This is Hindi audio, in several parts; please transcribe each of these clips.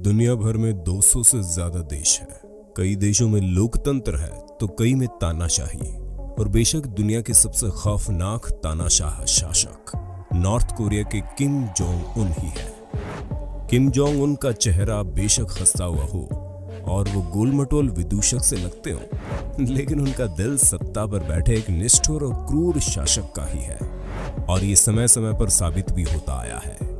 दुनिया भर में 200 से ज्यादा देश हैं। कई देशों में लोकतंत्र है तो कई में तानाशाही। और बेशक दुनिया के सबसे खौफनाक तानाशाह शासक नॉर्थ कोरिया के किम जोंग उन ही है। किम जोंग उन का चेहरा बेशक हंसता हुआ हो और वो गोलमटोल विदूषक से लगते हो, लेकिन उनका दिल सत्ता पर बैठे एक निष्ठुर और क्रूर शासक का ही है। और ये समय समय पर साबित भी होता आया है।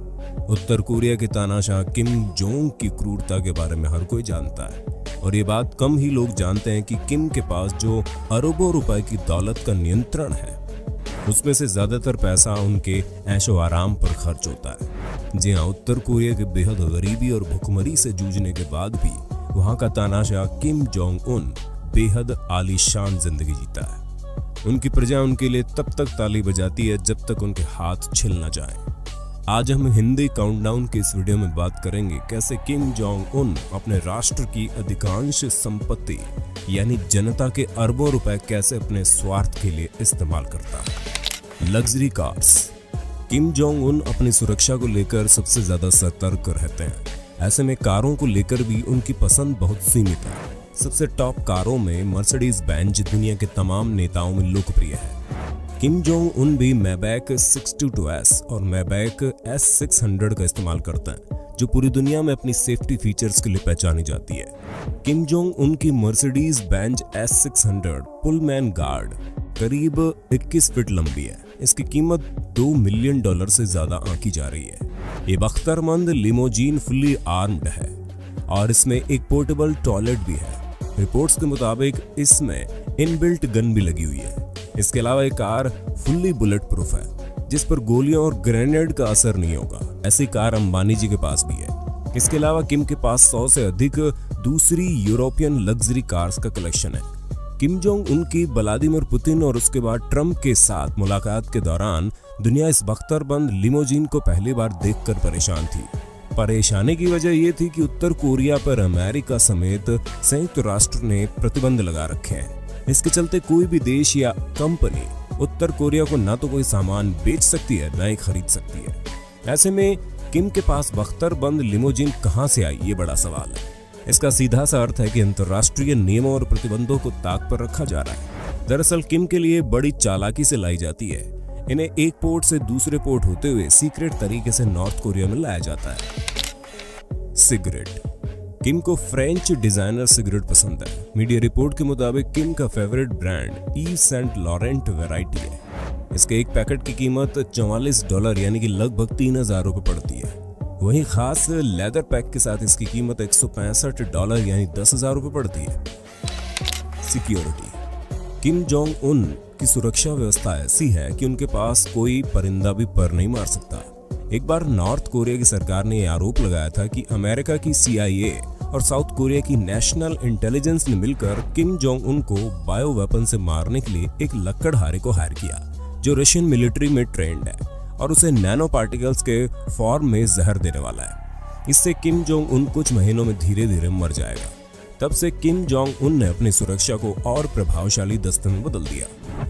उत्तर कोरिया के तानाशाह किम जोंग की क्रूरता के बारे में हर कोई जानता है, और ये बात कम ही लोग जानते हैं कि किम के पास जो अरबों रुपए की दौलत का नियंत्रण है, उसमें से ज्यादातर पैसा उनके ऐशो आराम पर खर्च होता है। जी हाँ, उत्तर कोरिया के बेहद गरीबी और भुखमरी से जूझने के बाद भी वहां का तानाशाह किम जोंग उन बेहद आलीशान जिंदगी जीता है। उनकी प्रजा उनके लिए तब तक ताली बजाती है जब तक उनके हाथ छिल न जाएं। आज हम हिंदी काउंटडाउन के इस वीडियो में बात करेंगे कैसे किम जोंग उन अपने राष्ट्र की अधिकांश संपत्ति यानी जनता के अरबों रुपए कैसे अपने स्वार्थ के लिए इस्तेमाल करता है। Luxury cars. Kim Jong Un अपनी सुरक्षा को लेकर सबसे ज्यादा सतर्क रहते हैं। ऐसे में कारों को लेकर भी उनकी पसंद बहुत सीमित है। सबसे टॉप कारों में मर्सिडीज बेंज दुनिया के तमाम नेताओं में लोकप्रिय है। किम जोंग उन भी मैबैक 62S और मैबैक S600 का इस्तेमाल करता है, जो पूरी दुनिया में अपनी सेफ्टी फीचर्स के लिए पहचानी जाती है। किम जोंग उन की Mercedes Benz S600 Pullman guard करीब 21 फीट लंबी है। इसकी कीमत $2 मिलियन से ज्यादा आंकी जा रही है। ये बख्तरमंद लिमोजीन फुल्ली आर्म्ड है और इसमें एक पोर्टेबल टॉयलेट भी है। रिपोर्ट्स के मुताबिक इसमें इनबिल्ट गन भी लगी हुई है। इसके अलावा एक कार फुल्ली बुलेट प्रूफ है, जिस पर गोलियों और ग्रेनेड का असर नहीं होगा। ऐसी कार अंबानी जी के पास भी है। इसके अलावा किम के पास 100 से अधिक दूसरी यूरोपियन लग्जरी कार्स का कलेक्शन है। किम जोंग उनकी व्लादिमीर पुतिन और उसके बाद ट्रंप के साथ मुलाकात के दौरान दुनिया इस बख्तरबंद लिमोजीन को पहली बार देखकर परेशान थी। परेशानी की वजह यह थी कि उत्तर कोरिया पर अमेरिका समेत संयुक्त राष्ट्र ने प्रतिबंध लगा रखे हैं। इसके चलते कोई भी देश या कंपनी उत्तर कोरिया को ना तो कोई सामान बेच सकती है, ना ही खरीद सकती है। ऐसे में किम के पास बख्तरबंद लिमोजीन कहां से आई, ये बड़ा सवाल है। इसका सीधा सा अर्थ है कि अंतर्राष्ट्रीय नियमों और प्रतिबंधों को ताक पर रखा जा रहा है। दरअसल किम के लिए बड़ी चालाकी से लाई जाती है। इन्हें एक पोर्ट से दूसरे पोर्ट होते हुए सीक्रेट तरीके से नॉर्थ कोरिया में लाया जाता है। सिगरेट। किम को फ्रेंच डिजाइनर सिगरेट पसंद है। मीडिया रिपोर्ट के मुताबिक किम का favourite brand Yves Saint Laurent variety है। इसके एक पैकेट की कीमत $44 यानी कि लगभग 3000 रुपए पड़ती है। वहीं खास लेदर पैक के साथ इसकी कीमत $165 यानी 10,000 रुपए पड़ती है। सिक्योरिटी। किम जोंग उन की सुरक्षा व्यवस्था ऐसी है कि उनके पास कोई परिंदा भी पर नहीं मार सकता। एक बार नॉर्थ कोरिया की सरकार ने यह आरोप लगाया था कि अमेरिका की CIA और साउथ कोरिया की नेशनल इंटेलिजेंस ने मिलकर किम जोंग उन को बायो वेपन से मारने के लिए एक लकड़हारे को हायर किया, जो रशियन मिलिट्री में ट्रेंड है और उसे नैनो पार्टिकल्स के फॉर्म में जहर देने वाला है। इससे किम जोंग उन कुछ महीनों में धीरे धीरे मर जाएगा। तब से किम जोंग उन ने अपनी सुरक्षा को और प्रभावशाली दस्ते में बदल दिया।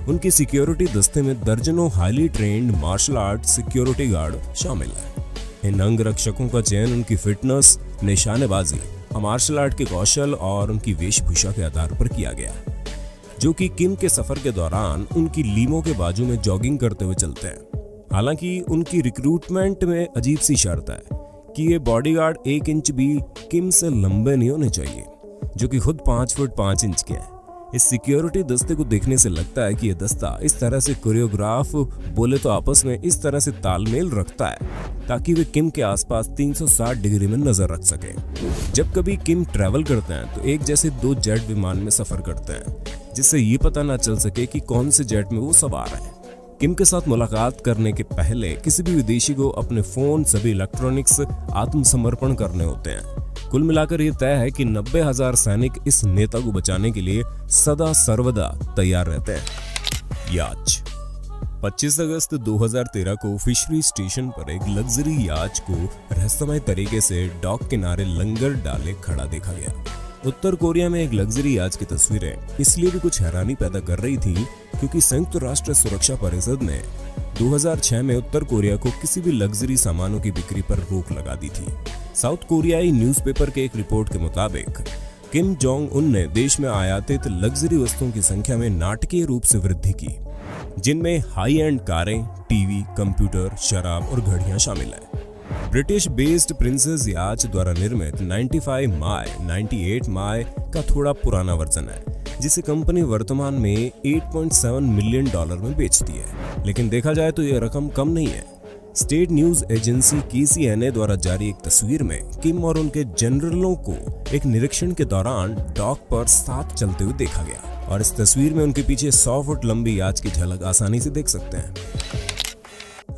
उनकी सिक्योरिटी दस्ते में दर्जनों highly trained martial art security guard शामिल है। इन अंग रक्षकों का चयन उनकी फिटनेस, निशानेबाजी, मार्शल आर्ट के कौशल और उनकी वेशभूषा के आधार पर किया गया, जो कि किम के सफर के दौरान उनकी लीमों के बाजू में जॉगिंग करते हुए चलते हैं। हालांकि उनकी रिक्रूटमेंट में अजीब सी शर्त है कि ये बॉडीगार्ड 1 इंच भी किम से लंबे नहीं होने चाहिए, जो कि खुद 5 फुट 5 इंच के हैं। इस सिक्योरिटी दस्ते को देखने से लगता है कि यह दस्ता इस तरह से कोरियोग्राफ बोले तो आपस में इस तरह से तालमेल रखता है ताकि वे किम के आसपास 360 डिग्री में नजर रख सके। जब कभी किम ट्रैवल करते हैं तो एक जैसे 2 जेट विमान में सफर करते हैं, जिससे ये पता ना चल सके कि कौन से जेट में वो सवार है। किम के साथ मुलाकात करने के पहले किसी भी विदेशी को अपने फोन, सभी इलेक्ट्रॉनिक्स आत्मसमर्पण करने होते हैं। कुल मिलाकर यह तय है कि 90,000 सैनिक इस नेता को बचाने के लिए सदा सर्वदा तैयार रहते हैं। याच। 25 अगस्त 2013 को फिशरी स्टेशन पर एक लग्जरी याच को रहस्यमय तरीके से डॉक किनारे लंगर डाले खड़ा देखा गया। उत्तर कोरिया में एक लग्जरी याच की तस्वीरें इसलिए भी कुछ हैरानी पैदा कर रही थी क्योंकि संयुक्त राष्ट्र सुरक्षा परिषद ने 2006 में उत्तर कोरिया को किसी भी लग्जरी सामानों की बिक्री पर रोक लगा दी थी। साउथ कोरियाई न्यूज़पेपर के एक रिपोर्ट के मुताबिक किम जोंग उन ने देश में आयातित लग्जरी वस्तुओं की संख्या में नाटकीय रूप से वृद्धि की, जिनमें हाई एंड कारें, टीवी, कंप्यूटर, शराब और घड़ियां शामिल हैं। ब्रिटिश बेस्ड प्रिंसेस याच द्वारा निर्मित 98 माय का थोड़ा पुराना वर्जन है, जिसे कंपनी वर्तमान में $8.7 मिलियन में बेचती है। लेकिन देखा जाए तो यह रकम कम नहीं है। स्टेट न्यूज एजेंसी KCNA द्वारा जारी एक तस्वीर में किम और उनके जनरलों को एक निरीक्षण के दौरान डॉक पर साथ चलते हुए देखा गया, और इस तस्वीर में उनके पीछे 100 फुट लंबी याच की झलक आसानी से देख सकते हैं।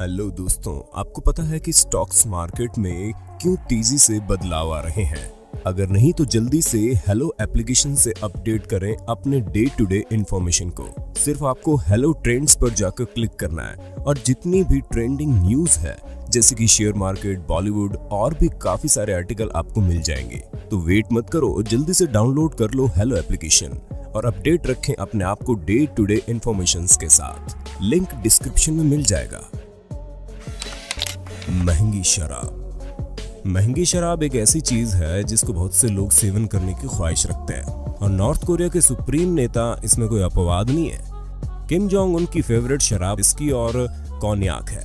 हेलो दोस्तों, आपको पता है कि स्टॉक्स मार्केट में क्यों तेजी से बदलाव आ रहे हैं? अगर नहीं तो जल्दी से हेलो एप्लीकेशन से अपडेट करें अपने डे टू डे इंफॉर्मेशन को। सिर्फ आपको हेलो ट्रेंड्स पर जाकर क्लिक करना है और जितनी भी ट्रेंडिंग न्यूज है, जैसे कि शेयर मार्केट, बॉलीवुड और भी काफी सारे आर्टिकल आपको मिल जाएंगे। तो वेट मत करो, जल्दी से डाउनलोड कर लो हेलो एप्लीकेशन और अपडेट रखें अपने आप को डे टू डे इंफॉर्मेशन के साथ। लिंक डिस्क्रिप्शन में मिल जाएगा। महंगी शराब। महंगी शराब एक ऐसी चीज है जिसको बहुत से लोग सेवन करने की ख्वाहिश रखते हैं, और नॉर्थ कोरिया के सुप्रीम नेता इसमें कोई अपवाद नहीं है। किम जोंग उन की फेवरेट शराब विस्की और कॉन्याक है।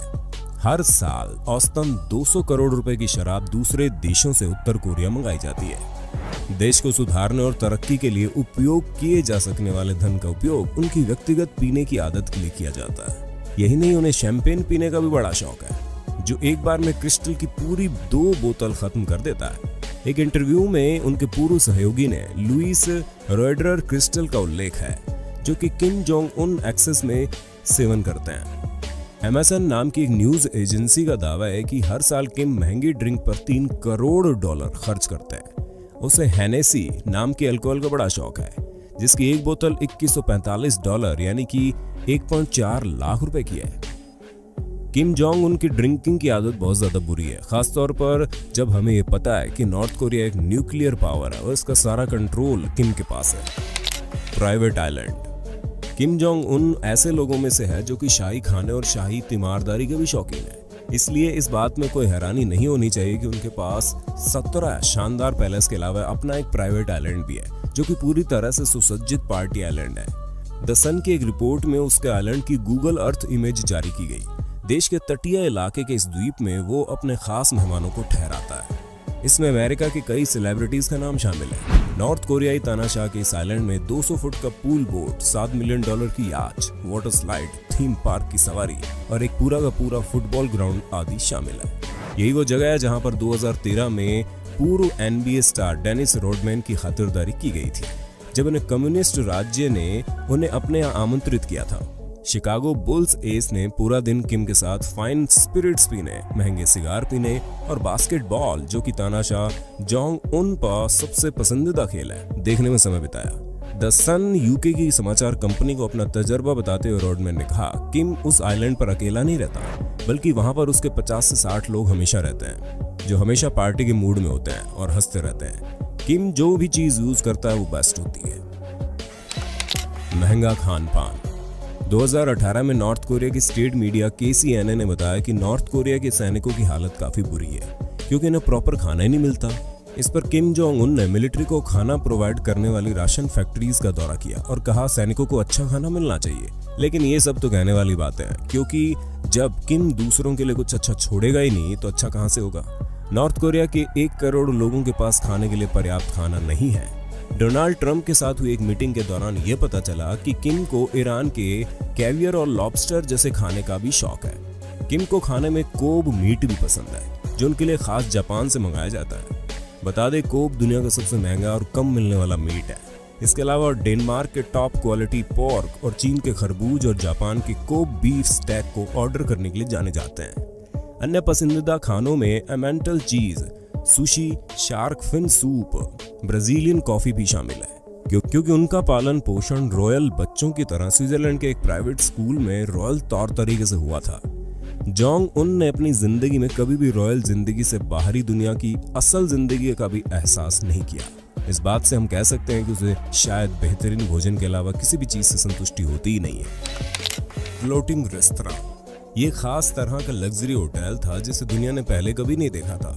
हर साल औसतन 200 करोड़ रुपए की शराब दूसरे देशों से उत्तर कोरिया मंगाई जाती है। देश को सुधारने और तरक्की के लिए उपयोग किए जा सकने वाले धन का उपयोग उनकी व्यक्तिगत पीने की आदत के लिए किया जाता है। यही नहीं, उन्हें शैंपेन पीने का भी बड़ा शौक है, जो एक बार में क्रिस्टल की पूरी 2 बोतल खत्म कर देता है। एक इंटरव्यू में उनके पूर्व सहयोगी ने लुइस रॉयडर क्रिस्टल का उल्लेख है, जो कि किम जोंग उन एक्सेस में सेवन करते हैं। एमएसएन नाम की एक न्यूज एजेंसी का दावा है कि हर साल किम महंगी ड्रिंक पर $3 करोड़ खर्च करते हैं। उसे हेनेसी नाम के अल्कोहल का बड़ा शौक है, जिसकी एक बोतल $2145 यानी कि 1.4 लाख रुपए की है। किम जोंग उनकी ड्रिंकिंग की आदत बहुत ज्यादा बुरी है, खासतौर पर जब हमें ये पता है कि नॉर्थ कोरिया एक न्यूक्लियर पावर है और इसका सारा कंट्रोल किम के पास है। Private island. Kim Jong Un ऐसे लोगों में से है जो कि शाही खाने और शाही तीमारदारी के भी शौकीन है, इसलिए इस बात में कोई हैरानी नहीं होनी चाहिए कि उनके पास 17 शानदार पैलेस के अलावा अपना एक प्राइवेट आइलैंड भी है, जो कि पूरी तरह से सुसज्जित पार्टी आइलैंड है। द सन की एक रिपोर्ट में उसके आइलैंड की गूगल अर्थ इमेज जारी की गई। देश के तटीय इलाके के इस द्वीप में वो अपने खास मेहमानों को ठहराता है। इसमें अमेरिका की कई सेलिब्रिटीज का नाम शामिल है। नॉर्थ कोरियाई तानाशाह के इस आइलैंड में 200 फुट का पूल बोट, $7 मिलियन की याच, वाटर स्लाइड, थीम पार्क की सवारी और एक पूरा का पूरा फुटबॉल ग्राउंड आदि शामिल है। यही वो जगह है जहां पर 2013 में पूर्व NBA स्टार डेनिस रोडमैन की खातिरदारी की गई थी, जब उन्हें कम्युनिस्ट राज्य ने उन्हें अपने यहाँ आमंत्रित किया था। शिकागो बुल्स एस ने पूरा दिन किम के साथ फाइन स्पिरिट्स पीने, महंगे सिगार पीने और बास्केटबॉल, जो कि तानाशाह जोंग उन का सबसे पसंदीदा खेल है, देखने में समय बिताया। द सन यूके की समाचार कंपनी को अपना तजर्बा बताते हुए रोडमैन ने कहा, किम उस आइलैंड पर अकेला नहीं रहता, बल्कि वहां पर उसके 50 से 60 लोग हमेशा रहते हैं, जो हमेशा पार्टी के मूड में होते हैं और हंसते रहते हैं। किम जो भी चीज यूज करता है वो बेस्ट होती है। महंगा खान पान। 2018 में नॉर्थ कोरिया की स्टेट मीडिया KCNA ने बताया कि नॉर्थ कोरिया के सैनिकों की हालत काफी बुरी है, क्योंकि इन्हें प्रॉपर खाना ही नहीं मिलता। इस पर किम जोंग उन ने मिलिट्री को खाना प्रोवाइड करने वाली राशन फैक्ट्रीज का दौरा किया और कहा सैनिकों को अच्छा खाना मिलना चाहिए। लेकिन ये सब तो कहने वाली बातें हैं, क्योंकि जब किम दूसरों के लिए कुछ अच्छा छोड़ेगा ही नहीं तो अच्छा कहां से होगा। नॉर्थ कोरिया के 1 करोड़ लोगों के पास खाने के लिए पर्याप्त खाना नहीं है। डोनाल्ड ट्रंप के साथ हुई एक मीटिंग के दौरान यह पता चला कि किम को ईरान के कैवियर और लॉबस्टर जैसे खाने का भी शौक है। किम को खाने में कोब मीट भी पसंद है, जो उनके लिए खास जापान से मंगाया जाता है। बता दें, कोब दुनिया का सबसे महंगा और कम मिलने वाला मीट है। इसके अलावा डेनमार्क के टॉप क्वालिटी पोर्क और चीन के खरबूज और जापान के कोब बीफ स्टैक को ऑर्डर करने के लिए जाने जाते हैं। अन्य पसंदीदा खानों में Emmental cheese, sushi, shark fin soup, Brazilian coffee भी शामिल है, क्योंकि उनका पालन पोषण रॉयल बच्चों की तरह स्विट्जरलैंड के एक प्राइवेट स्कूल में रॉयल तौर तरीके से हुआ था। जोंग उन ने अपनी जिंदगी में कभी भी रॉयल जिंदगी से बाहरी दुनिया की असल जिंदगी का भी एहसास नहीं किया। इस बात से हम कह सकते हैं कि उसे शायद बेहतरीन भोजन के अलावा किसी भी चीज से संतुष्टि होती ही नहीं है। Floating restaurant. ये खास तरह का लग्जरी होटल था जिसे दुनिया ने पहले कभी नहीं देखा था।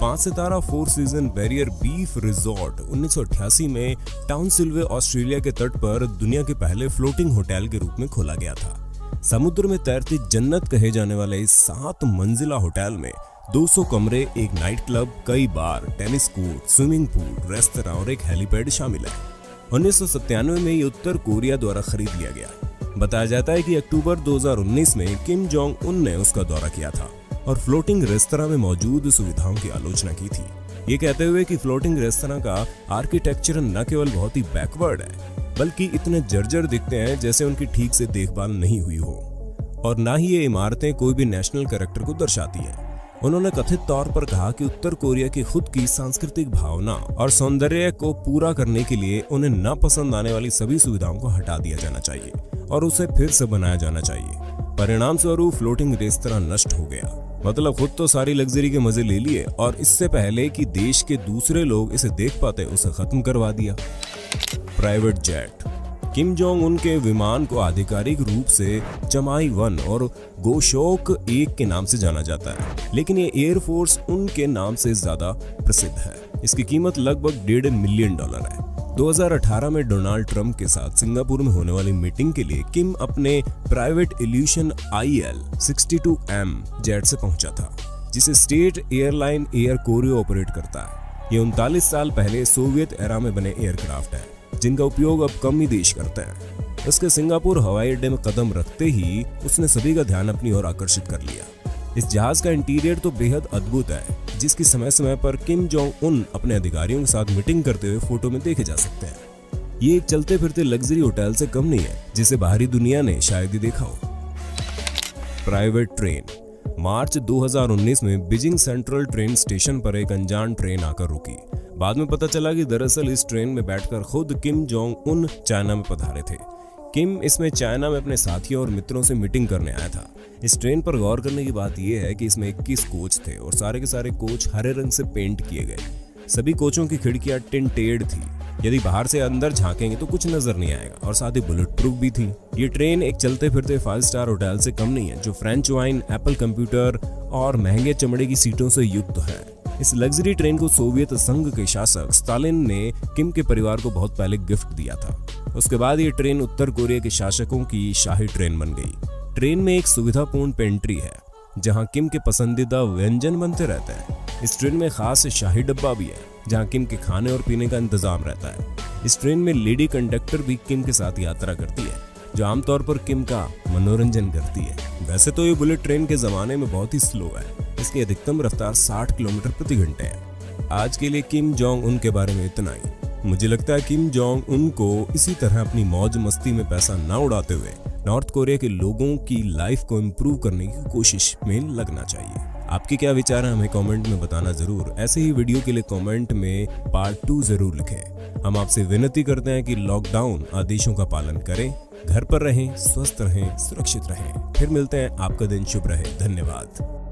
5 सितारा 4 सीजन बैरियर बीफ रिजॉर्ट 1988 में टाउनसिल्वे ऑस्ट्रेलिया के तट पर दुनिया के पहले फ्लोटिंग होटल के रूप में खोला गया था। समुद्र में तैरती जन्नत कहे जाने वाले इस 7 मंजिला होटल में 200 कमरे, एक नाइट क्लब, कई bar, tennis court, swimming pool, restaurant और एक हेलीपैड शामिल है। 1997 में ये उत्तर कोरिया द्वारा खरीद लिया गया। बताया जाता है कि अक्टूबर 2019 में किम जोंग उन ने उसका दौरा किया था और फ्लोटिंग रेस्तरां में मौजूद सुविधाओं की आलोचना की थी, ये कहते हुए कि फ्लोटिंग रेस्तरां का आर्किटेक्चर न केवल बहुत ही बैकवर्ड है, बल्कि इतने जर्जर दिखते हैं जैसे उनकी ठीक से देखभाल नहीं हुई हो, और न ही ये इमारतें कोई भी नेशनल कैरेक्टर को दर्शाती है। उन्होंने कथित तौर पर कहा कि उत्तर कोरिया की खुद की सांस्कृतिक भावना और सौंदर्य को पूरा करने के लिए उन्हें न पसंद आने वाली सभी सुविधाओं को हटा दिया जाना चाहिए और उसे फिर से बनाया जाना चाहिए। परिणाम स्वरूप फ्लोटिंग रेस्तरां नष्ट हो गया। मतलब खुद तो सारी लग्जरी के मजे ले लिए और इससे पहले कि देश के दूसरे लोग इसे देख पाते उसे खत्म करवा दिया। Private jet. Kim Jong Un के विमान को आधिकारिक रूप से चमाई 1 और गोशोक 1 के नाम से जाना जाता है, लेकिन ये एयरफोर्स उन के नाम से ज्यादा प्रसिद्ध है। इसकी कीमत लगभग $1.5 मिलियन है। 2018 में डोनाल्ड ट्रंप के साथ सिंगापुर में होने वाली मीटिंग के लिए किम अपने प्राइवेट इल्यूशन IL-62M जेट से पहुंचा था, जिसे state airline air Korea operate करता है। ये 39 साल पहले सोवियत एरा में बने एयरक्राफ्ट है, जिनका उपयोग अब कम ही देश करते हैं। उसके सिंगापुर हवाई अड्डे में कदम रखते ही उसने सभी का ध्यान अपनी ओर आकर्षित कर लिया। इस जहाज का इंटीरियर तो बेहद अद्भुत है, जिसकी समय समय पर किम जोंग उन अपने अधिकारियों के साथ मीटिंग करते हुए फोटो में देखे जा सकते हैं। ये एक चलते फिरते लग्जरी होटल से कम नहीं है, जिसे बाहरी दुनिया ने शायद ही देखा हो। Private train. मार्च 2019 में बीजिंग सेंट्रल ट्रेन स्टेशन पर एक अनजान ट्रेन आकर रुकी। बाद में पता चला कि दरअसल इस ट्रेन में बैठकर खुद किम जोंग उन चाइना में पधारे थे। किम इसमें चाइना में अपने साथियों और मित्रों से मीटिंग करने आया था। इस ट्रेन पर गौर करने की बात यह है कि इसमें 21 कोच थे और सारे के सारे कोच हरे रंग से पेंट किए गए। सभी कोचों की खिड़कियां टिंटेड थी, यदि बाहर से अंदर झांकेंगे तो कुछ नजर नहीं आएगा, और साथ ही बुलेट प्रूफ भी थी। ये ट्रेन एक चलते फिरते 5 स्टार होटल से कम नहीं है, जो फ्रेंच वाइन, एप्पल कंप्यूटर और महंगे चमड़े की सीटों से युक्त है। इस लग्जरी ट्रेन को सोवियत संघ के शासक स्टालिन ने किम के परिवार को बहुत पहले गिफ्ट दिया था। उसके बाद ये ट्रेन उत्तर कोरिया के शासकों की शाही ट्रेन बन गई। ट्रेन में एक सुविधापूर्ण पेंट्री है, जहां किम के पसंदीदा व्यंजन बनते रहते हैं। इस ट्रेन में खास शाही डब्बा भी है, जहां किम के खाने और पीने का इंतजाम रहता है। इस ट्रेन में लेडी कंडक्टर भी किम के साथ यात्रा करती है, जो आमतौर पर किम का मनोरंजन करती है। वैसे तो ये बुलेट ट्रेन के जमाने में बहुत ही स्लो है, इसकी अधिकतम रफ्तार 60 किलोमीटर प्रति घंटे है। आज के लिए किम जोंग उन के बारे में इतना ही। मुझे लगता है किम जोंग उन को इसी तरह अपनी मौज मस्ती में पैसा ना उड़ाते हुए नॉर्थ कोरिया के लोगों की लाइफ को इम्प्रूव करने की कोशिश में लगना चाहिए। आपके क्या विचार हैं हमें कमेंट में बताना जरूर। ऐसे ही वीडियो के लिए कमेंट में पार्ट 2 जरूर लिखें। हम आपसे विनती करते हैं कि लॉकडाउन आदेशों का पालन करें, घर पर रहें, स्वस्थ रहें, सुरक्षित रहें। फिर मिलते हैं। आपका दिन शुभ रहे। धन्यवाद।